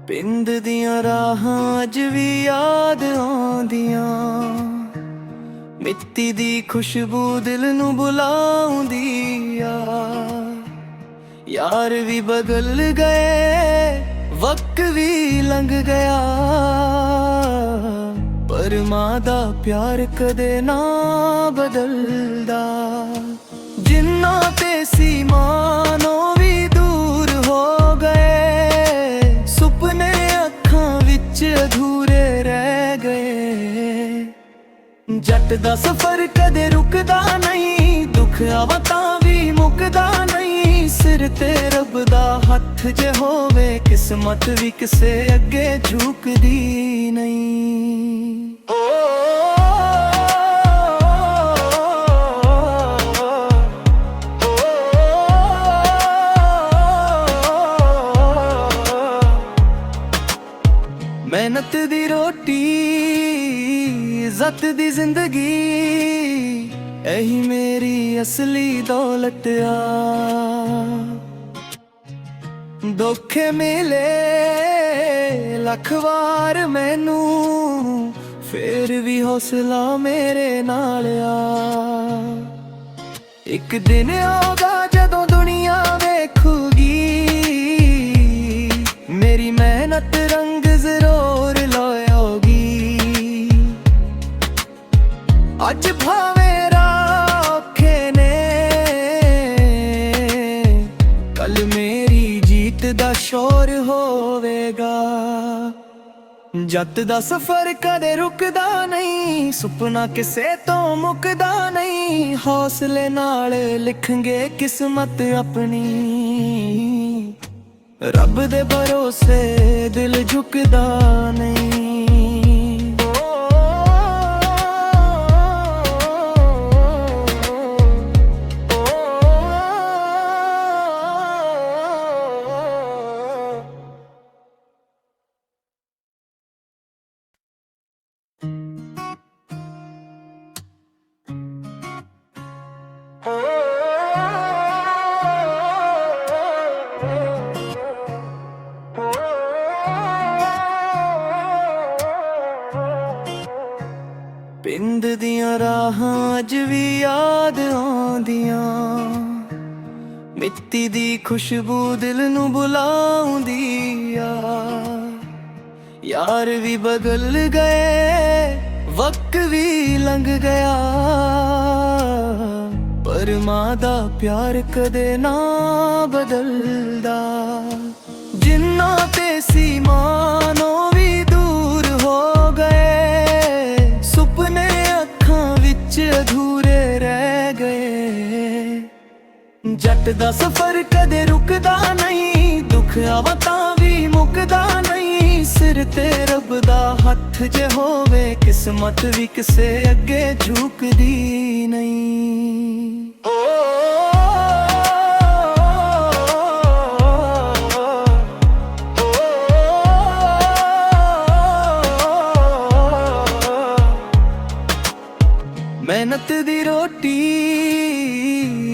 ਪਿੰਡ ਦੀਆਂ ਰਾਹਾਂ ਅੱਜ ਵੀ ਯਾਦ ਆਉਂਦੀਆਂ। ਮਿੱਟੀ ਦੀ ਖੁਸ਼ਬੂ ਦਿਲ ਨੂੰ ਬੁਲਾਉਂਦੀ ਆ। ਯਾਰ ਵੀ ਬਦਲ ਗਏ, ਵਕਤ ਵੀ ਲੰਘ ਗਿਆ, ਪਰ ਮਾਂ ਦਾ ਪਿਆਰ ਕਦੇ ਨਾ ਬਦਲਦਾ। ਜਿੰਨਾ ਤੇ ਸੀ ਮਾਨੋਂ ਵੀ ਦੂਰ ਹੋ ਗਏ, ਸੁਪਨੇ ਅੱਖਾਂ ਵਿੱਚ ਅਧੂਰੇ ਰਹਿ ਗਏ। ਜੱਟ ਦਾ ਸਫ਼ਰ ਕਦੇ ਰੁਕਦਾ ਨਹੀਂ, ਦੁੱਖ ਆਵਾ ਤਾਂ ਵੀ ਮੁੱਕਦਾ ਨਹੀਂ। ਸਿਰ ਤੇ ਰੱਬ ਦਾ ਹੱਥ ਜੇ ਹੋਵੇ, ਕਿਸਮਤ ਵੀ ਕਿਸੇ ਅੱਗੇ ਝੁਕਦੀ ਨਹੀਂ। ਮਿਹਨਤ ਦੀ ਰੋਟੀ, ਇੱਜ਼ਤ ਦੀ ਜ਼ਿੰਦਗੀ, ਇਹੀ ਮੇਰੀ ਅਸਲੀ ਦੌਲਤ ਆ। ਧੋਖੇ ਮਿਲੇ ਲੱਖ ਵਾਰ ਮੈਨੂੰ, ਫੇਰ ਵੀ ਹੌਸਲਾ ਮੇਰੇ ਨਾਲ ਆ। ਇੱਕ ਦਿਨ ਆਊਗਾ ਜਦੋਂ ਦੁਨੀਆ ਵੇਖੂਗੀ, ਮੇਰੀ ਮਿਹਨਤ ਰੰਗ ਜ਼ਰੂਰ ਲਾਏਗੀ। ਅੱਜ ਭਾਵੇਂ ਰਾਹ ਔਖੇ ਨੇ, ਕੱਲ ਮੇਰੀ ਜੀਤ ਦਾ ਸ਼ੋਰ ਹੋਵੇਗਾ। ਜੱਟ ਦਾ ਸਫ਼ਰ ਕਦੇ ਰੁਕਦਾ ਨਹੀਂ, ਸੁਪਨਾ ਕਿਸੇ ਤੋਂ ਮੁੱਕਦਾ ਨਹੀਂ। ਹੌਸਲੇ ਨਾਲ ਲਿਖਾਂਗੇ ਕਿਸਮਤ ਆਪਣੀ, ਰੱਬ ਦੇ ਭਰੋਸੇ ਦਿਲ ਝੁਕਦਾ ਨਹੀਂ। ਪਿੰਡ ਦੀਆਂ ਰਾਹਾਂ ਅੱਜ ਵੀ ਯਾਦ ਆਉਂਦੀਆਂ। ਮਿੱਟੀ ਦੀ ਖੁਸ਼ਬੂ ਦਿਲ ਨੂੰ ਬੁਲਾਉਂਦੀ ਆ। ਯਾਰ ਵੀ ਬਦਲ ਗਏ, ਵਕਤ ਵੀ ਲੰਘ ਗਿਆ, ਪਰ ਮਾਂ ਦਾ ਪਿਆਰ ਕਦੇ ਨਾ ਬਦਲਦਾ। ਜਿੰਨਾ ਤੇ ਸੀ ਮਾਨੋਂ ਵੀ ਦੂਰ ਹੋ ਗਏ, ਸੁਪਨੇ ਅੱਖਾਂ ਵਿੱਚ ਅਧੂਰੇ ਰਹਿ ਗਏ। ਜੱਟ ਦਾ ਸਫ਼ਰ ਕਦੇ ਰੁਕਦਾ ਨਹੀਂ, ਦੁੱਖ ਆਵਾ ਤਾਂ ਵੀ ਮੁੱਕਦਾ ਨਹੀਂ। ਸਿਰ ਤੇ ਰੱਬ ਦਾ ਹੱਥ ਜੇ ਹੋਵੇ, ਕਿਸਮਤ ਵੀ ਕਿਸੇ ਅੱਗੇ ਝੁਕਦੀ ਨਹੀਂ। ਮਿਹਨਤ ਦੀ ਰੋਟੀ,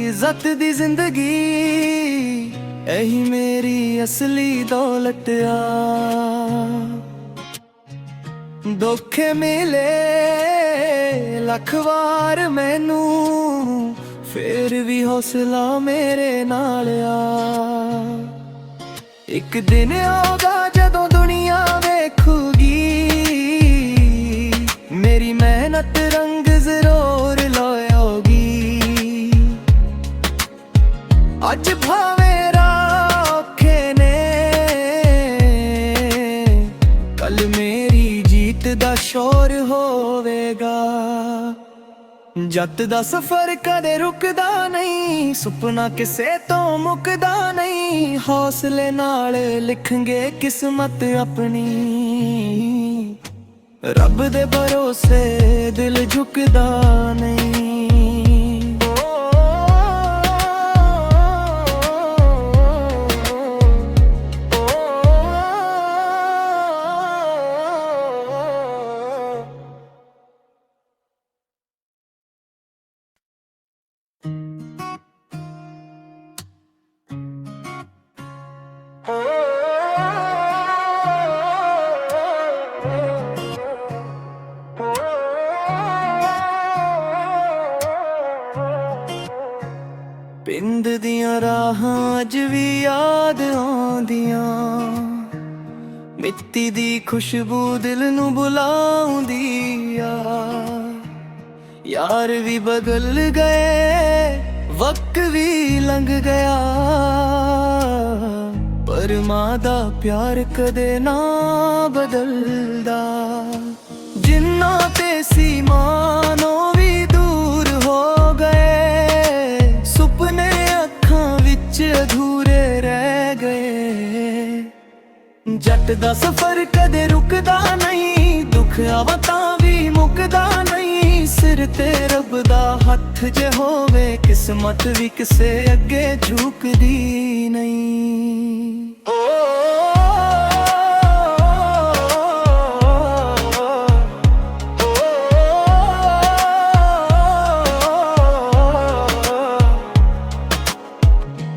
ਇੱਜ਼ਤ ਦੀ ਜ਼ਿੰਦਗੀ, ਇਹੀ ਮੇਰੀ ਅਸਲੀ ਦੌਲਤ ਆ। ਧੋਖੇ ਮਿਲੇ ਲੱਖ ਵਾਰ ਮੈਨੂੰ, ਫੇਰ ਵੀ ਹੌਸਲਾ ਮੇਰੇ ਨਾਲ ਆ। ਇੱਕ ਦਿਨ ਆਊਗਾ ਜਦੋਂ ਦੁਨੀਆ ਵੇਖੂਗੀ, ਮੇਰੀ ਮਿਹਨਤ ਰੰਗ ਜ਼ਰੂਰ ਲਾਏਗੀ। ਅੱਜ ਭਾਵੇਂ ਰਾਹ ਔਖੇ ਨੇ, ਕੱਲ ਮੇਰੀ ਜੀਤ ਦਾ ਸ਼ੋਰ ਹੋਵੇਗਾ। ਜੱਟ ਦਾ ਸਫ਼ਰ ਕਦੇ ਰੁਕਦਾ ਨਹੀਂ, ਸੁਪਨਾ ਕਿਸੇ ਤੋਂ ਮੁੱਕਦਾ ਨਹੀਂ। ਹੌਸਲੇ ਨਾਲ ਲਿਖਾਂਗੇ ਕਿਸਮਤ ਆਪਣੀ, ਰੱਬ ਦੇ ਭਰੋਸੇ ਦਿਲ ਝੁਕਦਾ ਨਹੀਂ। ਆਉਂਦੀਆਂ ਮਿੱਟੀ ਦੀ ਖੁਸ਼ਬੂ ਦਿਲ ਨੂੰ ਬੁਲਾਉਂਦੀ ਆ ਯਾਰ ਵੀ ਬਦਲ ਗਏ ਵਕਤ ਵੀ ਲੰਘ ਗਿਆ ਪਰ ਮਾਂ ਦਾ ਪਿਆਰ ਕਦੇ ਨਾ ਬਦਲਦਾ ਜਿੰਨਾ ਤੇ ਸੀ ਮਾਨੋ ਵੀ ਦੂਰ ਹੋ ਗਏ ਸੁਪਨੇ ਅੱਖਾਂ ਵਿੱਚ ਅਧੂਰੇ ਰਹਿ ਗਏ ਜੱਟ ਦਾ ਸਫ਼ਰ ਕਦੇ ਰੁਕਦਾ ਨਹੀਂ ਦੁੱਖ ਆਵਾ ਤਾਂ ਵੀ ਮੁੱਕਦਾ ਨਹੀਂ ਸਿਰ ਤੇ ਰੱਬ ਦਾ ਹੱਥ ਜੇ ਹੋਵੇ ਕਿਸਮਤ ਵੀ ਕਿਸੇ ਅੱਗੇ ਝੁਕਦੀ ਨਹੀਂ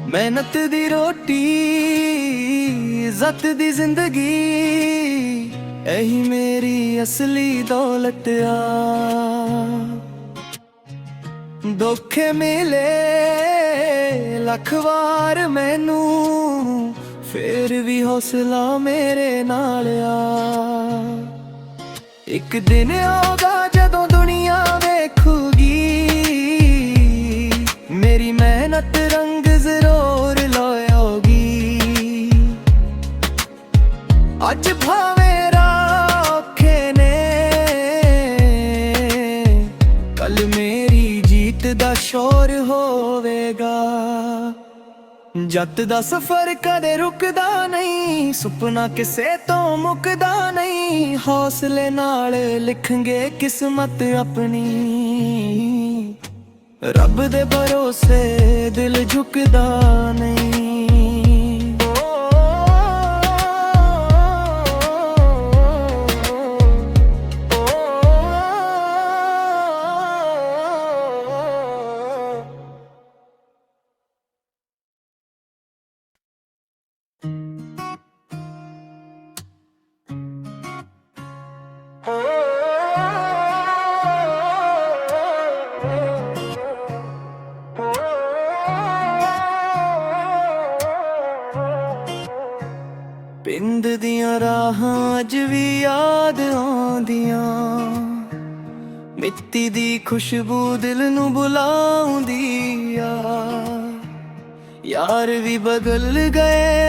ਮਿਹਨਤ ਦੀ ਰੋਟੀ ਇੱਜ਼ਤ ਦੀ ਜ਼ਿੰਦਗੀ ਇਹੀ ਮੇਰੀ ਅਸਲੀ ਦੌਲਤ ਆ ਧੋਖੇ ਮਿਲੇ ਲੱਖ ਵਾਰ ਮੈਨੂੰ ਫੇਰ ਵੀ ਹੌਸਲਾ ਮੇਰੇ ਨਾਲ ਆ ਇੱਕ ਦਿਨ ਆਊਗਾ ਜਦੋਂ ਦੁਨੀਆ ਵੇਖੂਗੀ ਮੇਰੀ ਮਿਹਨਤ ਰੰਗ ਜ਼ਰੂਰ ਲਾਏਗੀ ਅੱਜ ਭਾਵੇਂ ਰਾਹ ਔਖੇ ਨੇ ਕੱਲ ਮੇਰੀ ਜੀਤ ਦਾ ਸ਼ੋਰ ਹੋਵੇਗਾ ਜੱਟ ਦਾ ਸਫ਼ਰ ਕਦੇ ਰੁਕਦਾ ਨਹੀਂ ਸੁਪਨਾ ਕਿਸੇ ਤੋਂ ਮੁੱਕਦਾ ਨਹੀਂ ਹੌਸਲੇ ਨਾਲ ਲਿਖਾਂਗੇ ਕਿਸਮਤ ਆਪਣੀ ਰੱਬ ਦੇ ਭਰੋਸੇ ਦਿਲ ਝੁਕਦਾ ਨਹੀਂ ਪਿੰਡ ਦੀਆਂ ਰਾਹਾਂ ਅੱਜ ਵੀ ਯਾਦ ਆਉਂਦੀਆਂ ਮਿੱਟੀ ਦੀ ਖੁਸ਼ਬੂ ਦਿਲ ਨੂੰ ਬੁਲਾਉਂਦੀ ਆ ਯਾਰ ਵੀ ਬਦਲ ਗਏ